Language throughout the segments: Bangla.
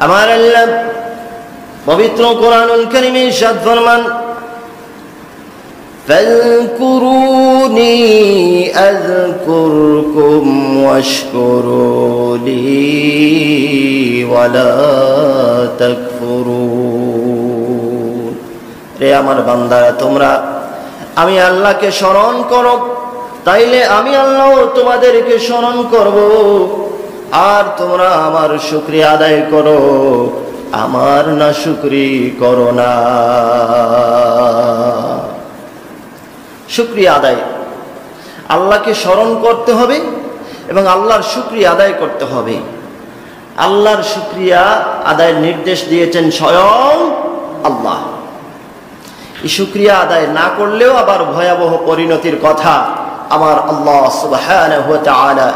আমার আল্লাহ পবিত্র কোরআনুল কারীমে ইরশাদ ফরমান, ফাযকুরুনি আযকুরকুম ওয়াশকুরুলি ওয়ালা তাকফুরুন। রে আমার বান্দারা, তোমরা আমি আল্লাহকে স্মরণ করো, তাইলে আমি আল্লাহ তোমাদেরকে স্মরণ করব, আর তোমরা আমার শুকরিয়া আদায় করো, আমার নাশুকরি করো না। শুকরিয়া আদায়, আল্লাহকে স্মরণ করতে হবে এবং আল্লাহর শুকরিয়া আদায় করতে হবে। আল্লাহর শুকরিয়া আদায়ের নির্দেশ দিয়েছেন স্বয়ং আল্লাহ। এই শুকরিয়া আদায় না করলেও আবার ভয়াবহ পরিণতির কথা আমার আল্লাহ সুবহানাহু ওয়া তাআলা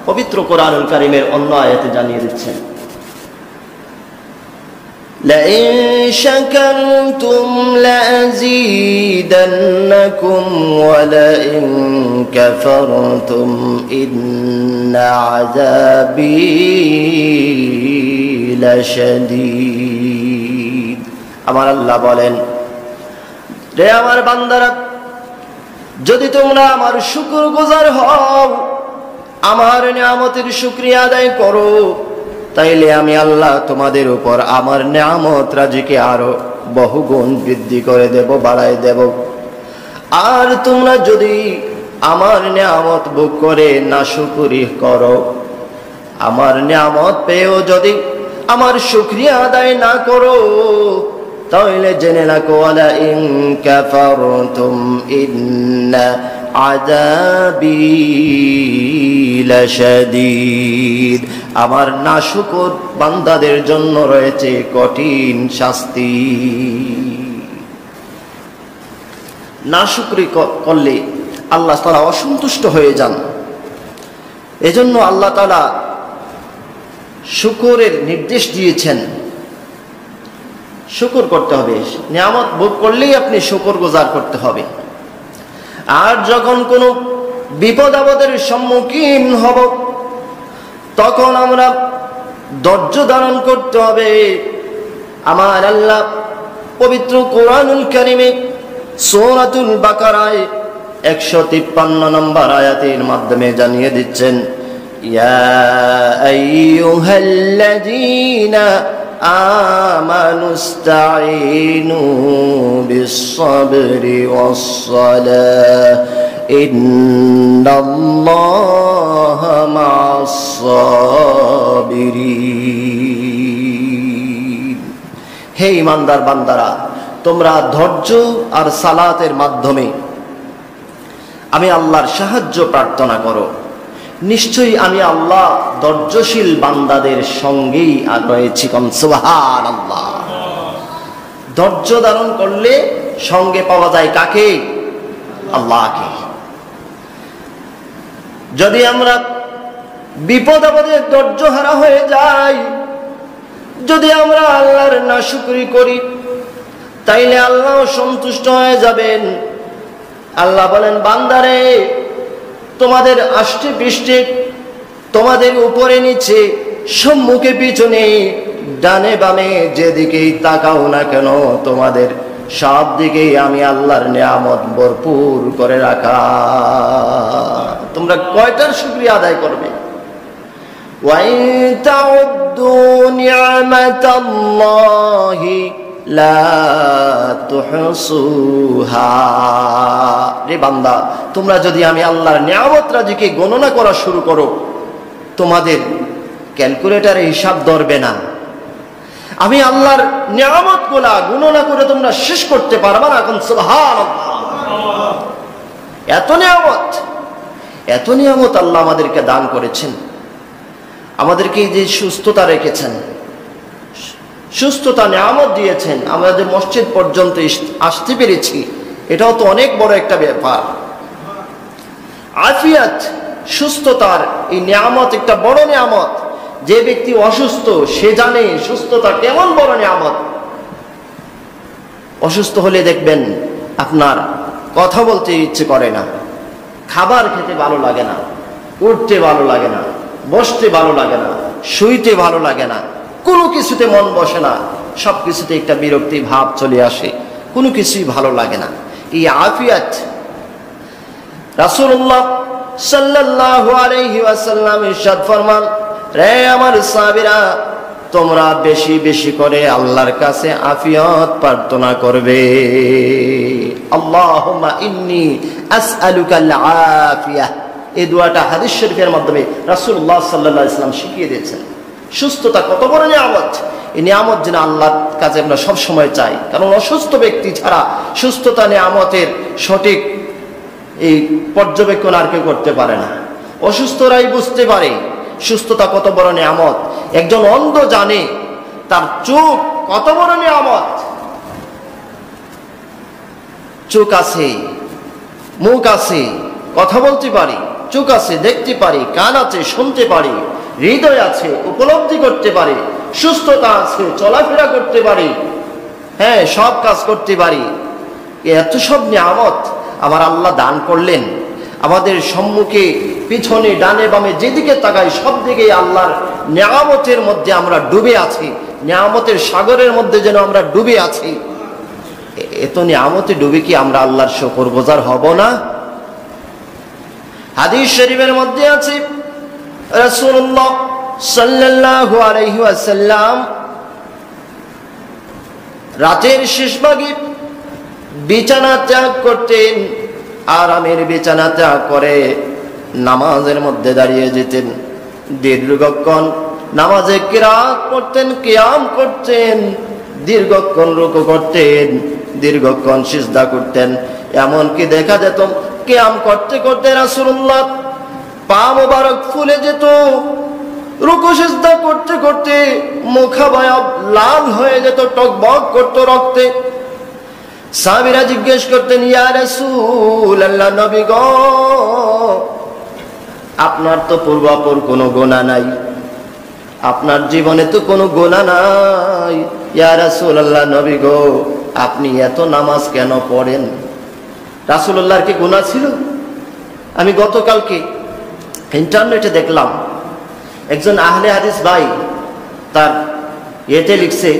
পবিত্র কোরআনুল কারীমের অন্য আয়াতে জানিয়ে দিচ্ছেন, لئن شكرتم لأزيدنكم ولئن كفرتم إن عذابي لشديد। আমার আল্লাহ বলেন, রে আমার বান্দারা, যদি তোমরা আমার শুকরগুজার হও, আমার নিয়ামতের শুকরিয়া আদায় করো, তাইলে আমি আল্লাহ তোমাদের উপর আমার নিয়ামত রাজিকে আরো বহুগুণ বৃদ্ধি করে দেব, বাড়াই দেব। আর তোমরা যদি আমার নিয়ামত ভোগ করে নাশুকরি করো, আমার নিয়ামত পেয়েও যদি আমার শুকরিয়া আদায় না করো, তাহলে জেনে রাখো, ওয়ালা ইন কাফারতুম ইন্না আযাবি লাশাদীদ। আমার নাশুকর বান্দাদের জন্য রয়েছে কঠিন শাস্তি। নাশুকরি করলে আল্লাহ তাআলা অসন্তুষ্ট হয়ে যান। এজন্য আল্লাহ তাআলা শুকরের নির্দেশ দিয়েছেন, শুকর করতে হবে। নিয়ামত ভোগ করলেই আপনি শুকরগুজার করতে হবে। আর যখন কোনো বিপদ আপদের সম্মুখীন হব, তখন আমরা ধৈর্য ধারণ করতে হবে। আমার আল্লাহ পবিত্র কোরআনুল কারীমে সূরাতুল বাকারায় 153 নম্বর আয়াতের মাধ্যমে জানিয়ে দিচ্ছেন, ইয়া আইয়ুহাল্লাযীনা আমানুস্তাঈনু বিস-সাবরি ওয়াস-সালাহ ইন্নাল্লাহা মা'আস-সাবিরিন। হে ঈমানদার বান্দারা, তোমরা ধৈর্য আর সালাতের মাধ্যমে আমি আল্লাহর সাহায্য প্রার্থনা করো। নিশ্চয়ই আমি আল্লাহ ধৈর্যশীল বান্দাদের সঙ্গেই রয়েছি। সুবহানাল্লাহ। ধৈর্য ধারণ করলে সঙ্গে পাওয়া যায় কাকে? আল্লাহকে। যদি আমরা বিপদ আপদে ধৈর্য হারা হয়ে যাই, যদি আমরা আল্লাহর নাশুকরি করি, তাইলে আল্লাহ সন্তুষ্ট হয়ে যাবেন। আল্লাহ বলেন, বান্দারে, তোমাদের আষ্টে পৃষ্ঠে, তোমাদের উপরে নিচে, সম্মুখে পিছনে, ডানে বামে যেদিকেই তাকাও না কেন, তোমাদের সব দিকেই আমি আল্লাহর নিয়ামত ভরপুর করে রাখা। তোমরা কয়টার শুকরিয়া আদায় করবে? ওয়া ইন তাউদ্দু নি'মাতাল্লাহি লা তুহসুহা। রে বান্দা, তোমরা যদি আমি আল্লাহর নিয়ামত রাজিকে গণনা করা শুরু করো, তোমাদের ক্যালকুলেটরে হিসাব ধরবে না। আমি আল্লাহর নিয়ামত গুলা গণনা করে তোমরা শেষ করতে পারবে না। এখন সুবহানাল্লাহ, এত নিয়ামত আল্লাহ আমাদেরকে দান করেছেন। আমাদেরকে যে সুস্থতা রেখেছেন, সুস্থতা নিয়ামত দিয়েছেন, আমরা যে মসজিদ পর্যন্ত আসতে পেরেছি, এটাও তো অনেক বড় একটা ব্যাপার। আফিয়াত, সুস্থতার এই নিয়ামত একটা বড় নিয়ামত। যে ব্যক্তি অসুস্থ সে জানে সুস্থতা কেমন বড় নিয়ামত। অসুস্থ হলে দেখবেন আপনার কথা বলতে ইচ্ছে করে না, খাবার খেতে ভালো লাগে না, উঠতে ভালো লাগে না, বসতে ভালো লাগে না, শুইতে ভালো লাগে না, কোনো কিছুতে মন বসে না, সব কিছুতে একটা বিরক্তি ভাব চলে আসে, কোনো কিছুই ভালো লাগে না। এই আফিয়াত রাসূলুল্লাহ সাল্লাল্লাহু আলাইহি ওয়াসাল্লাম ইরশাদ ফরমান, রে আমার সাহাবীরা, তোমরা বেশি বেশি করে আল্লাহর কাছে আফিয়ত প্রার্থনা করবে। আল্লাহুম্মা ইন্নী আসআলুকাল আফিয়া, এই দোয়াটা হাদিস শরীফের মাধ্যমে রাসূলুল্লাহ সাল্লাল্লাহু আলাইহি ওয়াসাল্লাম শিখিয়ে দিয়েছেন। সুস্থতা কত বড় নিয়ামত, এই নিয়ামত যেন আল্লাহর কাছে আমরা সব সময় চাই, কারণ অসুস্থ ব্যক্তি ছাড়া সুস্থতা নিয়ামতের সঠিক এই পর্যবেক্ষণ আর কেউ করতে পারে না। অসুস্থরাই বুঝতে পারে সুস্থতা কত বড় নিয়ামত। একজন অন্ধ জানে তার চোখ কত বড় নিয়ামত। চোখ আছে, মুখ আছে, কথা বলতে পারি, চোখ আছে, দেখতে পারি, কান আছে, শুনতে পারি, হৃদয় আছে, উপলব্ধি করতে পারি, সুস্থতা আছে, চলাফেরা করতে পারি, হ্যাঁ, সব কাজ করতে পারি। এত সব নিয়ামত আমার আল্লাহ দান করলেন। আমাদের সম্মুখে, পিছনে, ডানে বামে যেদিকে তাকাই সব দিকে আল্লাহর নিয়ামতের মধ্যে আমরা ডুবে আছি, নিয়ামতের সাগরের মধ্যে যেন আমরা ডুবে আছি। এত নিয়ামতে ডুবে কি আমরা আল্লাহর শুকরগুজার হব না? হাদিস শরীফের মধ্যে আছে রাসূলুল্লাহ সাল্লাল্লাহু আলাইহি ওয়াসাল্লাম রাতের শেষ ভাগে বিছানা ত্যাগ করতেন, আরামের বিছানা ত্যাগ করে নামাজের মধ্যে দাঁড়িয়ে যেতেন। দীর্ঘক্ষণ নামাজে কিরাত পড়তেন, কিয়াম করতেন, দীর্ঘক্ষণ রুকু করতেন, দীর্ঘক্ষণ সিজদা করতেন। এমনকি দেখা যেত কিয়াম করতে করতে রাসূলুল্লাহ পা মোবারক ফুলে যেত, রুকু সিজদা করতে করতে মুখাবয়ব লাল হয়ে যেত, টকবক করতো রক্তে। সাহাবীরা জিজ্ঞেস করতেন, ইয়া রাসূলুল্লাহ, নবী গো, আপনার তো পূর্বাপর কোনো গুনাহ নাই, আপনার জীবনে তো কোনো গুনাহ নাই, ইয়া রাসূলুল্লাহ, নবী গো, আপনি এত নামাজ কেন পড়েন? রাসূলুল্লাহর কি গুনাহ ছিল? আমি গতকালকে ইন্টারনেটে দেখলাম একজন আহলে হাদিস ভাই তার ইয়েতে লিখছে,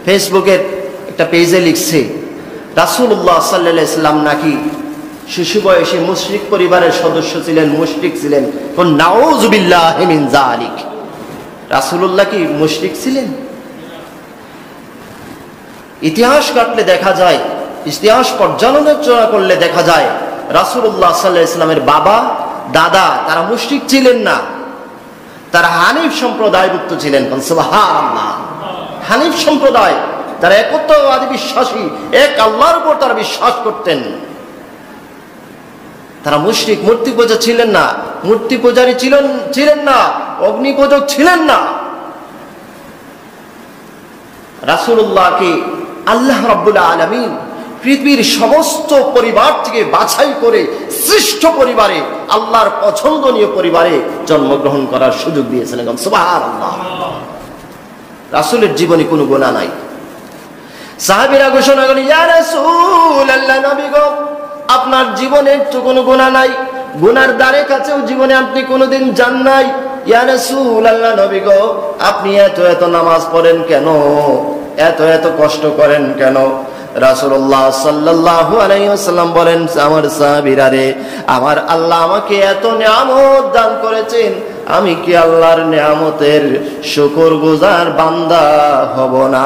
ফেসবুকের একটা পেজে লিখছে, রাসূলুল্লাহ সাল্লাল্লাহু আলাইহি ওয়াসাল্লাম নাকি শিশু বয়সে মুশরিক পরিবারের সদস্য ছিলেন, মুশরিক ছিলেন। নাউযু বিল্লাহি মিন যালিক। রাসূলুল্লাহ কি মুশরিক ছিলেন? ইতিহাস কাটলে দেখা যায়, ইতিহাস পর্যালোচনা করলে দেখা যায় রাসূলুল্লাহ সাল্লাল্লাহু আলাইহি ওয়াসাল্লামের বাবা, দাদা তারা মুশরিক ছিলেন না, তারা হানিফ সম্প্রদায়ভুক্ত ছিলেন। সুবহানাল্লাহ, হানিফ সম্প্রদায়, তারা একত্ববাদী বিশ্বাসী, এক আল্লাহর উপর তারা বিশ্বাস করতেন। তারা মুশরিক, মূর্তি পূজা ছিলেন না, মূর্তি পূজারী ছিলেন না, অগ্নি পূজক ছিলেন না। রাসূলুল্লাহকে আল্লাহ রাব্বুল আলামিন পৃথিবীর সমস্ত পরিবার থেকে বাছাই করে শ্রেষ্ঠ পরিবারে, আল্লাহর পছন্দনীয় পরিবারে জন্মগ্রহণ করার সুযোগ দিয়েছেন। সুবহানাল্লাহ। রাসূলের জীবনে কোনো গুনাহ নাই। সাহাবীরা ঘোষণা করেন, ইয়া রাসূলুল্লাহ, নবী গো, আপনার জীবনে তো কোনো গুনাহ নাই, গুনার দ্বারে কাছেও জীবনে আপনি কোনোদিন যান নাই। ইয়া রাসূলুল্লাহ, নবী গো, আপনি এত এত নামাজ পড়েন কেন? এত এত কষ্ট করেন কেন? রাসূলুল্লাহ সাল্লাল্লাহু আলাইহি ওয়াসাল্লাম বলেন, আমার সাহাবীরা রে, আমার আল্লাহ আমাকে এত নিয়ামত দান করেছেন, আমি কি আল্লাহর নিয়ামতের শুকরগুজার বান্দা হব না?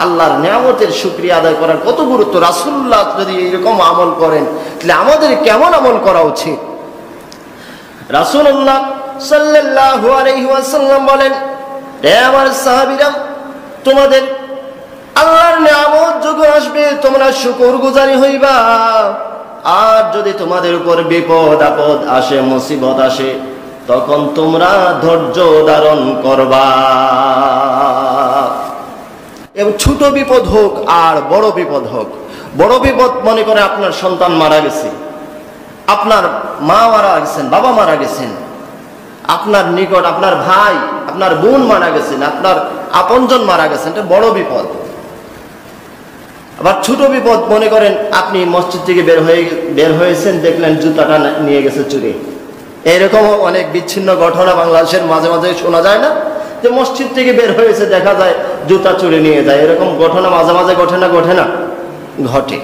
আল্লাহর নিয়ামতের শুকরিয়া আদায় করার কত গুরুত্ব। রাসূলুল্লাহ যদি এরকম আমল করেন, তাহলে আমাদের কেমন আমল করা উচিত? রাসূলুল্লাহ সাল্লাল্লাহু আলাইহি ওয়াসাল্লাম বলেন, হে আমার সাহাবীরা, তোমাদের আল্লাহর নিয়ামত যখন আসবে তোমরা শুকরগুজারি হইবা, আর যদি তোমাদের উপর বিপদ আপদ আসে, মুসিবত আসে, তখন তোমরা ধৈর্য ধারণ করবা। এবং ছোট বিপদ হোক আর বড় বিপদ হোক, বড় বিপদ মনে করে আপনার সন্তান মারা গেছে, আপনার মা মারা গেছেন, বাবা মারা গেছেন, আপনার নিকট আপনার ভাই, আপনার বোন মারা গেছেন, আপনার আপনজন মারা গেছেন, এটা বড় বিপদ। আবার ছোট বিপদ মনে করেন আপনি মসজিদ থেকে বের হয়েছেন, দেখলেন জুতাটা নিয়ে গেছে চুরি, এরকম অনেক বিচ্ছিন্ন ঘটনা বাংলাদেশের মাঝে মাঝে শোনা যায় না, যে মসজিদ থেকে বের হয়েছে দেখা যায় জুতা চুরি নিয়ে যায়, এরকম ঘটনা মাঝে মাঝে ঘটে না ঘটে।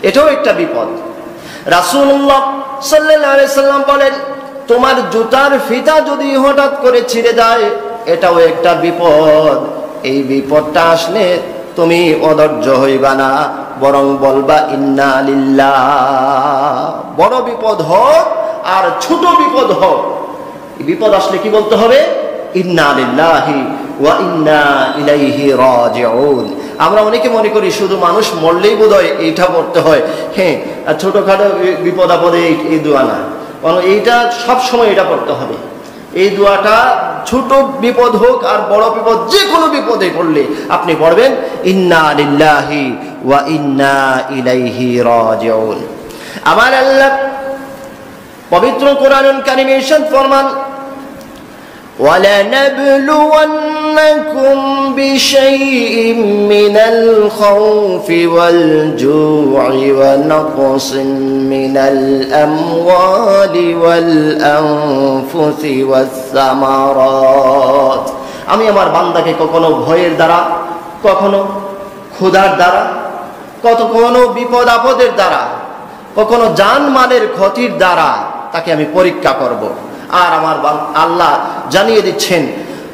এটাও একটা বিপদ। রাসূলুল্লাহ সাল্লাল্লাহু আলাইহি সাল্লাম বলেন, তোমার জুতার ফিতা যদি হঠাৎ করে ছিঁড়ে যায় এটাও একটা বিপদ। এই বিপদটা আসলে তুমি অধৈর্য হইবা না, বরং বলবা ইন্না লিল্লাহ। বড় বিপদ হোক আর ছোট বিপদ হোক, এই বিপদ আসলে কি বলতে হবে? ইন্না লিল্লাহি ওয়া ইন্না ইলাইহি রাজিউন। আমরা অনেকে মনে করি শুধু মানুষ মরলেই বোধহয় এইটা পড়তে হয়। হ্যাঁ, ছোটখাটো বিপদ আপদে এই দোয়া না, কারণ এইটা সব সময় এটা পড়তে হবে। এই দোয়াটা ছোট বিপদ হোক আর বড় বিপদ, যে কোনো বিপদে পড়লে আপনি পড়বেন ইন্না লিল্লাহি ওয়া ইন্না ইলাইহি রাজিউন। আমার আল্লাহ পবিত্র কোরআনুল কারীমে ইরশাদ ফরমান, وَلَنَبْلُوَنَّكُمْ بِشَيْءٍ مِّنَ الْخَوْفِ وَالْجُوعِ وَنَقْصٍ مِّنَ الْأَمْوَالِ وَالْأَنفُسِ وَالثَّمَرَاتِ। আমি আমার বান্দাকে কখনো ভয়ের দ্বারা, কখনো ক্ষুধার দ্বারা, কখনো বিপদ আপদের দ্বারা, কখনো জানমালের ক্ষতির দ্বারা তাকে আমি পরীক্ষা করব। আর আমার আল্লাহ জানিয়ে দিচ্ছেন,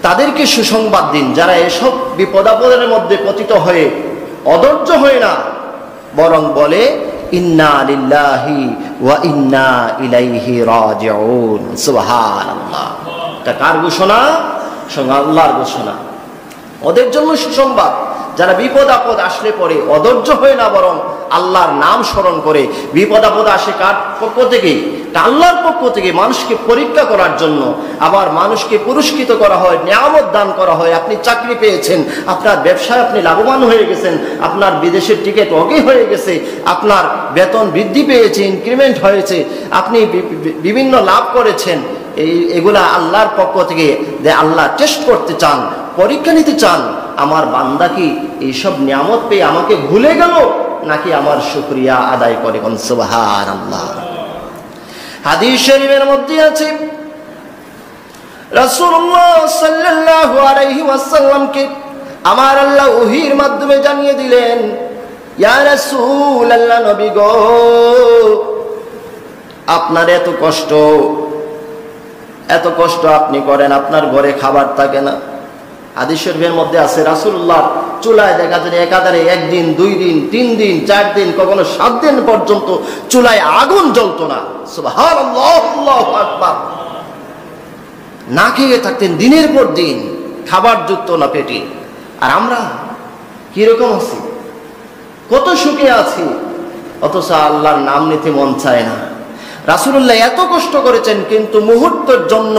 তাদেরকে সুসংবাদ দিন যারা এসব বিপদ আপদের মধ্যে পতিত হয়ে অধৈর্য হয় না, বরং বলে ইন্না লিল্লাহি ওয়া ইন্না ইলাইহি রাজিউন। সুবহানাল্লাহ। এটা কার ঘোষণা? স্বয়ং আল্লাহর ঘোষণা। ওদের জন্য সুসংবাদ, যারা বিপদ আপদ আসলে পরে অধৈর্য হয় না, বরং আল্লাহর নাম স্মরণ করে। বিপদ আপদ আসে কার পক্ষ থেকে? আল্লাহর পক্ষ থেকে, মানুষকে পরীক্ষা করার জন্য। আবার মানুষকে পুরস্কৃত করা হয়, নিয়ামত দান করা হয়। আপনি চাকরি পেয়েছেন, আপনার ব্যবসায় আপনি লাভবান হয়ে গেছেন, আপনার বিদেশের টিকিট ওকে হয়ে গেছে, আপনার বেতন বৃদ্ধি পেয়েছে, ইনক্রিমেন্ট হয়েছে, আপনি বিভিন্ন লাভ করেছেন। এগুলা আল্লাহর পক্ষ থেকে আল্লাহ টেস্ট করতে চান, পরীক্ষা নিতে চান। আমার বান্দা কি এইসব নিয়ামত পেয়ে আমাকে ভুলে গেল, নাকি আমার শুকরিয়া আদায় করে? সুবহানাল্লাহ। হাদিস শরীফের মধ্যে আছে, রাসূলুল্লাহ সাল্লাল্লাহু আলাইহি ওয়াসাল্লামকে আমার আল্লাহ ওহীর মাধ্যমে জানিয়ে দিলেন, ইয়া রাসূলুল্লাহ, নবী গো, আপনার এত কষ্ট আপনি করেন, আপনার ঘরে খাবার থাকে না। হাদিস শরীফের মধ্যে আছে, রাসূলুল্লাহ চুলায় দেখা যায় একাধারে 1 দিন 2 দিন 3 দিন 4 দিন কখনো 7 দিন পর্যন্ত চুলায় আগুন জ্বলতো না। সুবহানাল্লাহ, আল্লাহু আকবার। না খেয়ে থাকতেন দিনের পর দিন, খাবার জুটতো না পেটে। আর আমরা কিরকম আছি? কত সুখে আছি, অথচ আল্লাহর নাম নিতে মন চায় না। রাসূলুল্লাহ এত কষ্ট করেছেন, কিন্তু মুহূর্তের জন্য,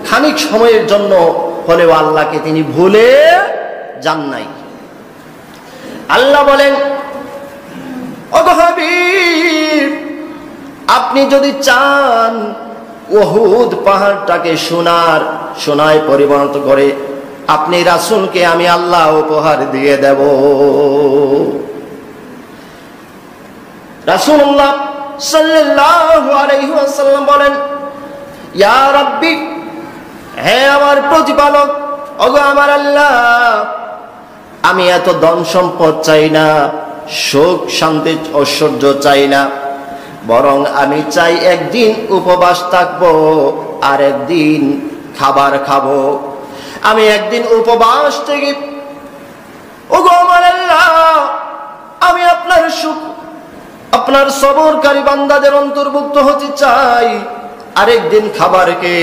খানিক সময়ের জন্য হলেও আল্লাহকে তিনি ভুলে যান নাই। আল্লাহ বলেন, ওগো হাবিব, আপনি যদি চান উহুদ পাহাড়টাকে সোনায় পরিণত করে আপনি রাসূলকে আমি আল্লাহ উপহার দিয়ে দেব। রাসূলুল্লাহ সাল্লাল্লাহু আলাইহি ওয়াসাল্লাম বলেন, ইয়া রাব্বি, হে আমার প্রতিপালক, ওগো আমার আল্লাহ, আমি এত ধন সম্পদ চাই না, সুখ শান্তি ঐশ্বর্য চাই না, বরং আমি চাই একদিন উপবাস থাকবো আর একদিন খাবার খাবো। আমি একদিন উপবাস থেকে, ওগো আমার আল্লাহ, আমি আপনার সুখ, আপনার সবরকারী বান্দাদের অন্তর্ভুক্ত হতে চাই। আরেকদিন খাবারকে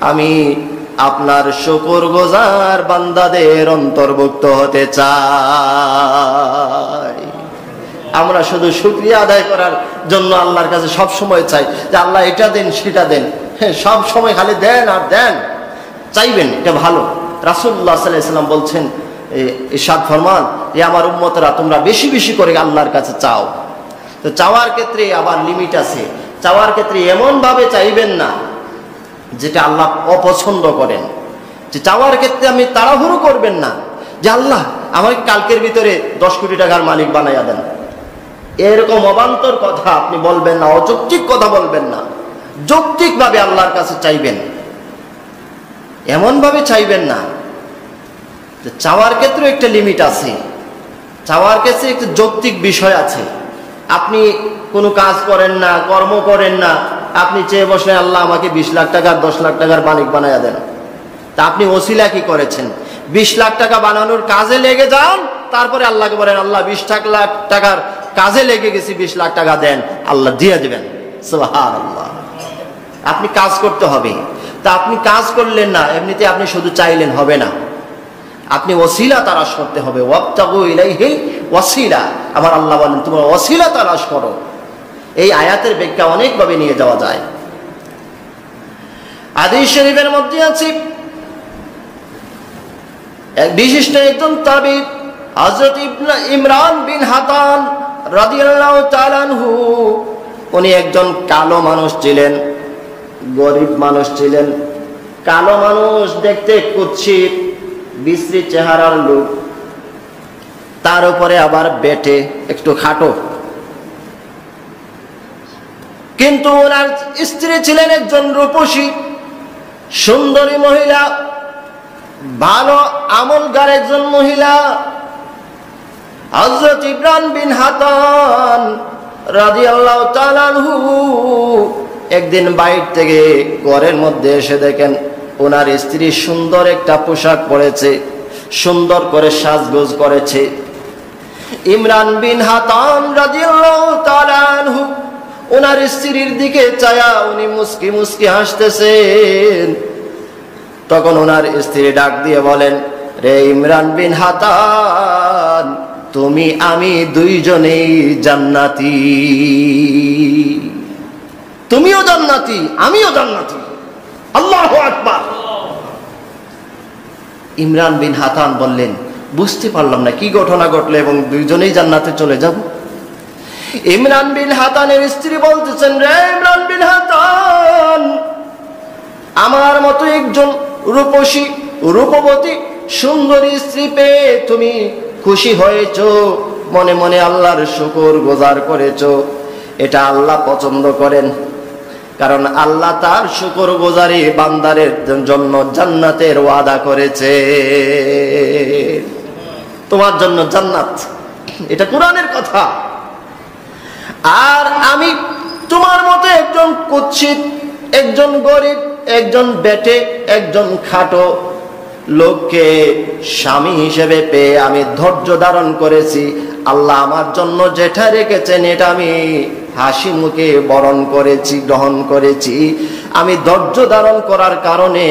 আমি আপনার শুকরগুজার বান্দাদের অন্তর্ভুক্ত হতে চাই। আমরা শুধু শুকরিয়া আদায় করার জন্য আল্লাহর কাছে সব সময় চাই যে আল্লাহ এটা দেন সেটা দেন। হ্যাঁ, সব সময় খালি দেন আর দেন, চাইবেন, এটা ভালো। রাসূলুল্লাহ সাল্লাল্লাহু আলাইহি ওয়াসাল্লাম বলছেন, ইরশাদ ফরমান যে আমার উম্মতরা তোমরা বেশি বেশি করে আল্লাহর কাছে চাও। তো চাওয়ার ক্ষেত্রে আবার লিমিট আছে। চাওয়ার ক্ষেত্রে এমন ভাবে চাইবেন না যেটা আল্লাহ অপছন্দ করেন। যে চাওয়ার ক্ষেত্রে আমি তাড়াহুড়ো করবেন না যে আল্লাহ আমাকে কালকের ভিতরে 10 কোটি টাকার মালিক বানাইয়া দেন, এরকম অবান্তর কথা আপনি বলবেন না, অযৌক্তিক কথা বলবেন না। যৌক্তিকভাবে আল্লাহর কাছে চাইবেন, এমনভাবে চাইবেন না। চাওয়ার ক্ষেত্রে একটা লিমিট আছে, চাওয়ার ক্ষেত্রে একটা যৌক্তিক বিষয় আছে। আপনি কোনো কাজ করেন না, কর্ম করেন না, আপনি চেয়ে বসলেন আল্লাহ আমাকে 20 লাখ টাকার 10 লাখ টাকার মালিক বানায়া দেন। তা আপনি ওসিলা কি করেছেন? 20 লাখ টাকা বানানোর কাজে লেগে যান, তারপরে আল্লাহকে বলেন আল্লাহ 20 লাখ টাকার কাজে লেগে গেছি, 20 লাখ টাকা দেন, আল্লাহ দিয়ে দেবেন। সুবহানাল্লাহ। আপনি কাজ করতে হবে। তা আপনি কাজ করলেন না, এমনিতে আপনি শুধু চাইলেন হবে না, আপনি ওসিলা তালাশ করতে হবে। ওয়াবতাগু ইলাইহি ওয়াসিলা, আমার আল্লাহ বলেন তোমরা ওসিলা তালাশ করো। এই আয়াতের ব্যাখ্যা অনেকভাবে নিয়ে যাওয়া যায়। হাদিস শরীফের মধ্যে আছে এক বিশিষ্ট একজন তাবী হযরত ইমরান বিন হাতান রাদিয়াল্লাহু তাআলা আনহু, উনি একজন কালো মানুষ ছিলেন, গরিব মানুষ ছিলেন, কালো মানুষ, দেখতে কুৎসিত বিশ্রী চেহারার লোক, তার উপরে আবার বেটে, একটু খাটো। কিন্তু ওনার স্ত্রী ছিলেন একজন রূপসী সুন্দরী মহিলা, ভালো আমলগার একজন মহিলা। হযরত ইমরান বিন হাতান রাদিয়াল্লাহু তাআলা আনহু একদিন বাইরে থেকে ঘরের মধ্যে এসে দেখেন ওনার স্ত্রী সুন্দর একটা পোশাক পরেছে, সুন্দর করে সাজগোজ করেছে। ইমরান বিন হাতান রাদিয়াল্লাহু তাআলা আনহু ওনার স্ত্রীর দিকে চায়া উনি মুস্কি মুস্কি হাসতেছেন। তখন ওনার স্ত্রী ডাক দিয়ে বলেন, রে ইমরান বিন হাতান, তুমি আমি দুইজনেই জান্নাতি, তুমিও জান্নাতি আমিও জান্নাতি। আল্লাহু আকবার। ইমরান বিন হাতান বললেন, বুঝতে পারলাম না কি ঘটনা ঘটলো এবং দুইজনেই জান্নাতে চলে যাব। ইমরান বিন হাতানের স্ত্রী বলতেছেন, রে ইমরান বিন হাতান, আমার মতো একজন রূপসী রূপবতী সুন্দরী স্ত্রী পেয়ে তুমি খুশি হয়েছো, মনে মনে আল্লাহর শুকর গুজার করেছো, এটা আল্লাহ পছন্দ করেন। কারণ আল্লাহ তার শুকর গুজারি বান্দারের জন্য জান্নাতের ওয়াদা করেছে, তোমার জন্য জান্নাত, এটা কোরআনের কথা। আর আমি তোমার মতো একজন কুৎসিত, একজন গরিব, একজন বেটে, একজন খাটো লোককে স্বামী হিসেবে পেয়ে আমি ধৈর্য ধারণ করেছি। আল্লাহ আমার জন্য যেটা রেখেছেন এটা আমি হাসি মুখে বরণ করেছি, গ্রহণ করেছি। আমি ধৈর্য ধারণ করার কারণে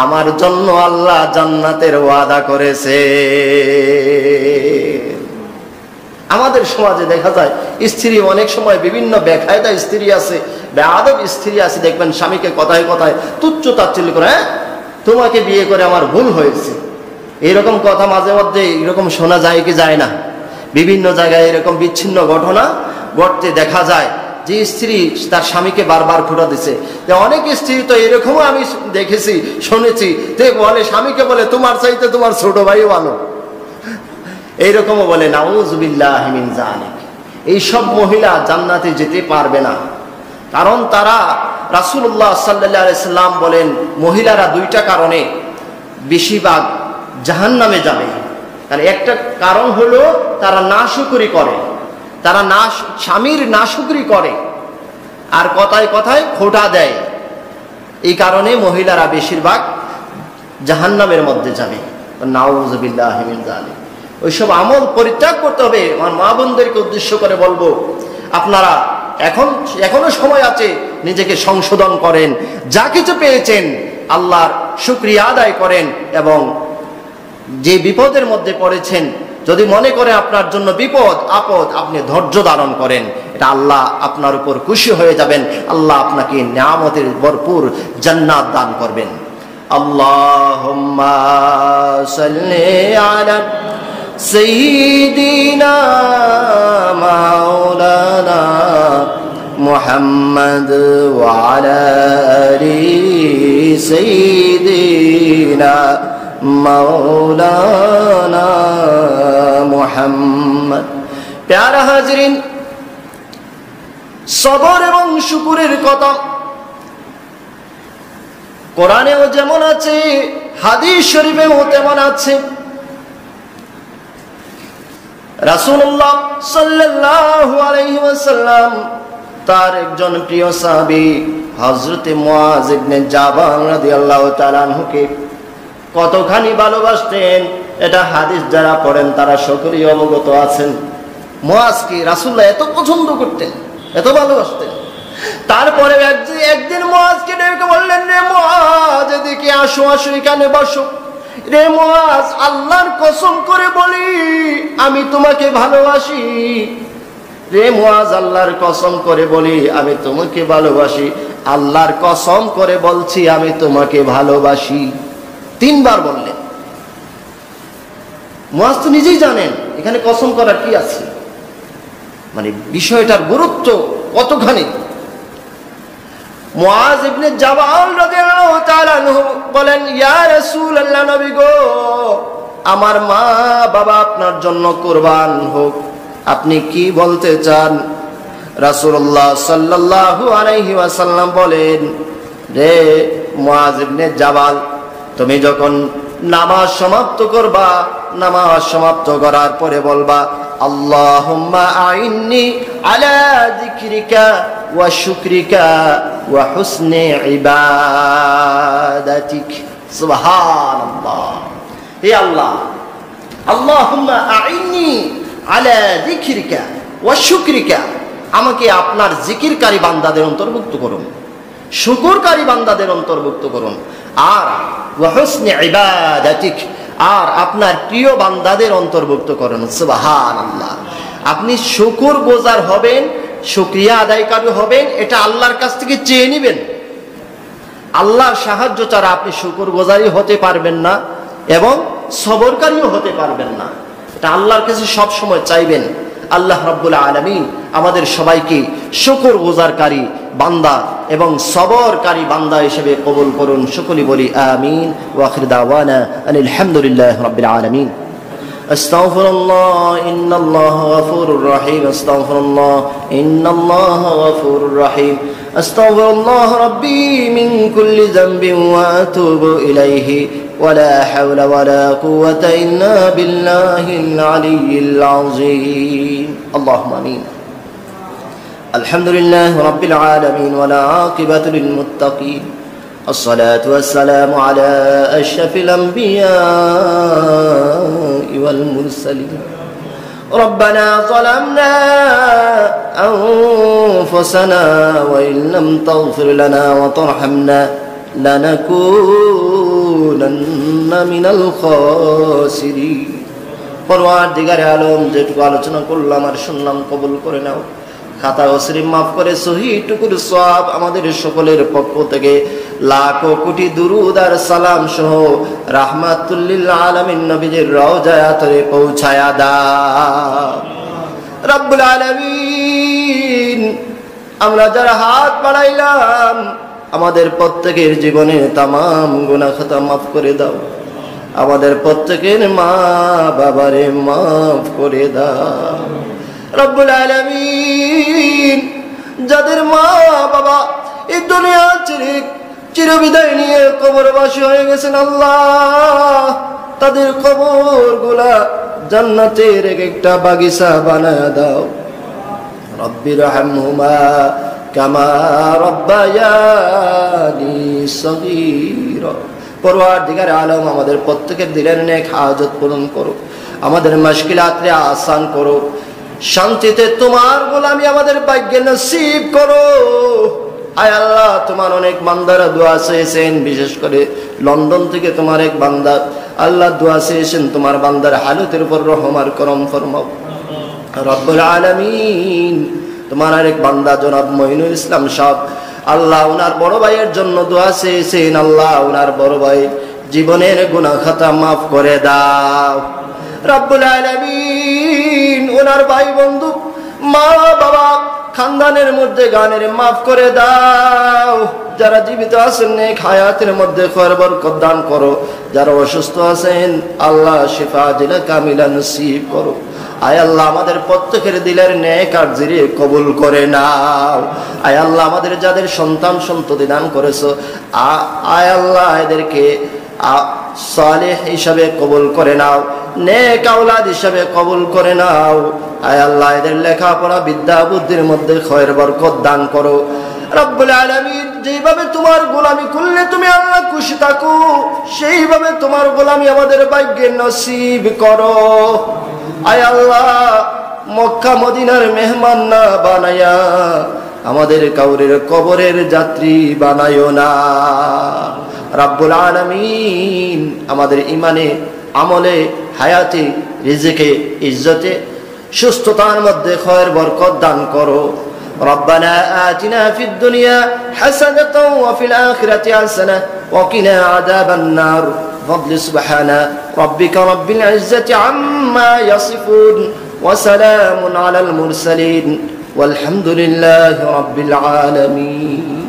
আমার জন্য আল্লাহ জান্নাতের ওয়াদা করেছে। আমাদের সমাজে দেখা যায় স্ত্রী অনেক সময় বিভিন্ন বেকায়দা স্ত্রী আছে, বেয়াদব স্ত্রী আছে, দেখবেন স্বামীকে কথায় কথায় তুচ্ছ তাচ্ছিল্য করে, হ্যাঁ তোমাকে বিয়ে করে আমার ভুল হয়েছে, এরকম কথা মাঝে মধ্যে এরকম শোনা যায় কি যায় না? বিভিন্ন জায়গায় এরকম বিচ্ছিন্ন ঘটনা ঘটতে দেখা যায় যে স্ত্রী তার স্বামীকে বারবার খোঁটা দিছে। অনেক স্ত্রী তো এরকমও আমি দেখেছি, শুনেছি, যে বলে স্বামীকে বলে তোমার চাইতে তোমার ছোট ভাই ভালো, এইরকমও বলে। নাউযুবিল্লাহি মিন যালিক। এইসব মহিলা জান্নাতে যেতে পারবে না, কারণ তারা, রাসূলুল্লাহ সাল্লাল্লাহু আলাইহি সাল্লাম বলেন, মহিলারা দুইটা কারণে বেশিরভাগ জাহান্নামে যাবে। তার একটা কারণ হলো তারা নাশুকরি করে, তারা স্বামীর নাশুকরি করে আর কথায় কথায় খোঁটা দেয়। এই কারণে মহিলারা বেশিরভাগ জাহান্নামের মধ্যে যাবে। নাউযুবিল্লাহি মিন যালিক। ওইসব আমল পরিত্যাগ করতে হবে। আমার মা বোনদেরকে উদ্দেশ্য করে বলবো, আপনারা এখনো সময় আছে, নিজেকে সংশোধন করেন, যা কিছু পেয়েছেন আল্লাহর শুকরিয়া আদায় করেন, এবং যে বিপদের মধ্যে পড়েছেন যদি মনে করে আপনার জন্য বিপদ আপদ, আপনি ধৈর্য ধারণ করেন, এটা আল্লাহ আপনার উপর খুশি হয়ে যাবেন, আল্লাহ আপনাকে নিয়ামতের ভরপুর জান্নাত দান করবেন। আল্লাহুম্মা সাল্লি আলা সাইয়্যিদিনা মাওলানা মুহাম্মদ ওয়া আলা আলি সাইয়্যিদিনা মাওলানা মুহাম্মদ। প্যারা হাজরিন, সবর এবং শুকরের কথা কোরআনেও যেমন আছে, হাদিস শরীফেও তেমন আছে। রাসূলুল্লাহ সাল্লাল্লাহু আলাইহি ওয়াসাল্লাম তার একজন প্রিয় সাহাবী হযরত মুআজ ইবনে জাবাল রাদিয়াল্লাহু তাআলা আনহুকে কতখানি ভালোবাসতেন, এটা হাদিস যারা পড়েন তারা সকলেই অবগত আছেন। মুআজকে রাসূলুল্লাহ এত পছন্দ করতেন, এত ভালোবাসতেন। তারপরে একদিন মুআজকে ডেকে বললেন, রে মুআজ, এদিকে আসো, আসো, এখানে বসো। রে মুআজ, আল্লাহর কসম করে বলি আমি তোমাকে ভালোবাসি। রে মুআজ, আল্লাহর কসম করে বলি আমি তোমাকে ভালোবাসি। আল্লাহর কসম করে বলছি আমি তোমাকে ভালোবাসি। 3 বার বললেন। মুআজ তো নিজেই জানেন এখানে কসম করার কি আছে, মানে বিষয়টার গুরুত্ব কতখানি। মুআজ ইবনে জাবাল রাদিয়াল্লাহু তাআলা আনহু বলেন, ইয়া রাসূলুল্লাহ, নবী গো, আমার মা বাবা আপনার জন্য কুরবান হোক, আপনি কি বলতে চান? রাসূলুল্লাহ সাল্লাল্লাহু আলাইহি ওয়াসাল্লাম বলেন, রে মুআজ ইবনে জাবাল, তুমি যখন নামাজ সমাপ্ত করবা, নামাজ সমাপ্ত করার পরে বলবা, আল্লাহুম্মা আইন্নি আলা যিকরিকা ওয়া শুকরিকা ওয়া হুসনি ইবাদাতিক। সুবহানাল্লাহ। হে আল্লাহ, আল্লাহুম্মা আইন্নি আলা যিকরিকা ওয়া শুকরিকা, আমাকে আপনার জিকিরকারী বান্দাদের অন্তর্ভুক্ত করুন, শুকরকারী বান্দাদের অন্তর্ভুক্ত করুন, আর ওয়া হুসনি ইবাদাতিক, আর আপনার প্রিয় বান্দাদের অন্তর্ভুক্ত করুন। সুবহানাল্লাহ। আপনি শুকরগুজার হবেন, শুকরিয়া আদায়কারী হবেন, এটা আল্লাহর কাছ থেকে চেয়ে নেবেন। আল্লাহর সাহায্য ছাড়া আপনি শুকরগুজারই হতে পারবেন না এবং সবরকারীও হতে পারবেন না। এটা আল্লাহর কাছে সব সময় চাইবেন। আল্লাহ রাব্বুল আলামিন আমাদের সবাইকে শুকরগুজারকারী বান্দা এবং সবরকারী বান্দা হিসেবে কবুল করুন। সকলেই বলি আমিন। ওয়া আখির দাওয়ানা আনিল হামদুলিল্লাহি রাব্বিল আলামিন। আস্তাগফিরুল্লাহ, ইন্নাল্লাহা গফুরুর রহিম। আস্তাগফিরুল্লাহ, ইন্নাল্লাহা গফুরুর রহিম। আস্তাগফিরুল্লাহ রাব্বি মিন কুল্লি যামবিন ওয়া আতুবু ইলাইহি ولا حول ولا قوة إلا بالله العلي العظيم. اللهم آمين. الحمد لله رب العالمين والعاقبة للمتقين، الصلاة والسلام على أشرف الأنبياء والمرسلين. ربنا ظلمنا أنفسنا وإن لم تغفر لنا وترحمنا لنكونن من الخاسرين. পরওয়ারদিগারে আলম, যেটুকু আলোচনা করলাম আর শুনলাম কবুল করে নাও। খাতা ও শ্রী মাফ করে সহি টুকুর সওয়াব আমাদের সকলের পক্ষ থেকে লাখো কোটি দুরুদ আর সালাম সহ রাহমাতুল লিল আলামিন নবীজির রওজায় আতরে পৌঁছায়া দাও রব্বুল আলামিন। আমরা যারা হাত বাড়াইলাম, আমাদের প্রত্যেকের জীবনে তামাম গুনাহ খাতা মাফ করে দাও। আমাদের প্রত্যেকের মা বাবারে মাফ করে দাও রব্বুল আলামিন। যাদের মা বাবা এই দুনিয়া ছেড়ে চিরবিদায় নিয়ে কবরবাসী হয়ে গেছেন, আল্লাহ তাদের কবরগুলা জান্নাতের একটা বাগিচা বানায় দাও। রব্বির রহমহুমা কামা রব্বায়ানি সগীরা। পরওয়ারদিগারে আলম, আমাদের প্রত্যেকের দিলের নেক হাজত পূরণ করো, আমাদের মুশকিলাতকে আসান করো, শান্তিতে তোমার গোলামি আমাদের ভাগ্যে নসিব করো। আয় আল্লাহ, তোমার অনেক বান্দারা দোয়া চেয়েছেন, বিশেষ করে লন্ডন থেকে তোমার এক বান্দা আল্লাহ দোয়া চেয়েছেন, তোমার বান্দার হালতের উপর রহম আর করম ফরমাও রব্বুল আলামিন। তোমার আরেক বান্দা জনাব মঈনুল ইসলাম সাহেব, আল্লাহ ওনার বড় ভাইয়ের জন্য দোয়া চেয়েছেন, আল্লাহ ওনার বড় ভাই জীবনের গুনাহ খাতা মাফ করে দাও রব্বুল আলামিন। ওনার ভাই বন্ধু মা বাবা খানদানের মধ্যে গানের মাফ করে দাও। যারা জীবিত আছেন নেক হায়াতের মধ্যে খৈর বরকত দান করো। যারা অসুস্থ আছেন আল্লাহ শিফা আজিলা কামিলা নসিব করো। আয় আল্লাহ আমাদের প্রত্যেকের দিলের নেক আর জিরে কবুল করে নাও। আয় আল্লাহ আমাদের যাদের সন্তান সন্ততি দান করেছো, আয় আল্লাহ এদেরকে সালেহ হিসাবে কবুল করে নাও, নেক আওলাদ হিসাবে কবুল করে নাও। আয় আল্লাহ এদের লেখাপড়া বিদ্যা বুদ্ধির মধ্যে খয়ের বরকত দান করো। রব্বুল আলামিন, যেইভাবে তোমার গোলামি করলে তুমি আল্লাহ খুশি থাকো, সেইভাবে তোমার গোলামি আমাদের ভাগ্যে নসিব করো। আয় আল্লাহ মক্কা মদিনার মেহমান না বানায়া আমাদের কাউরের কবরের যাত্রী বানায়ো না। রব্বুল আলামিন আমাদের ইমানে, আমলে, হায়াতে, রিজিকে, ইজ্জতে, সুস্থতার মধ্যে খয়ের বরকত দান করো। ربنا آتنا في الدنيا حسنة وفي الآخرة حسنة وقنا عذاب النار. فضل سبحان ربك رب العزة عما يصفون وسلام على المرسلين والحمد لله رب العالمين.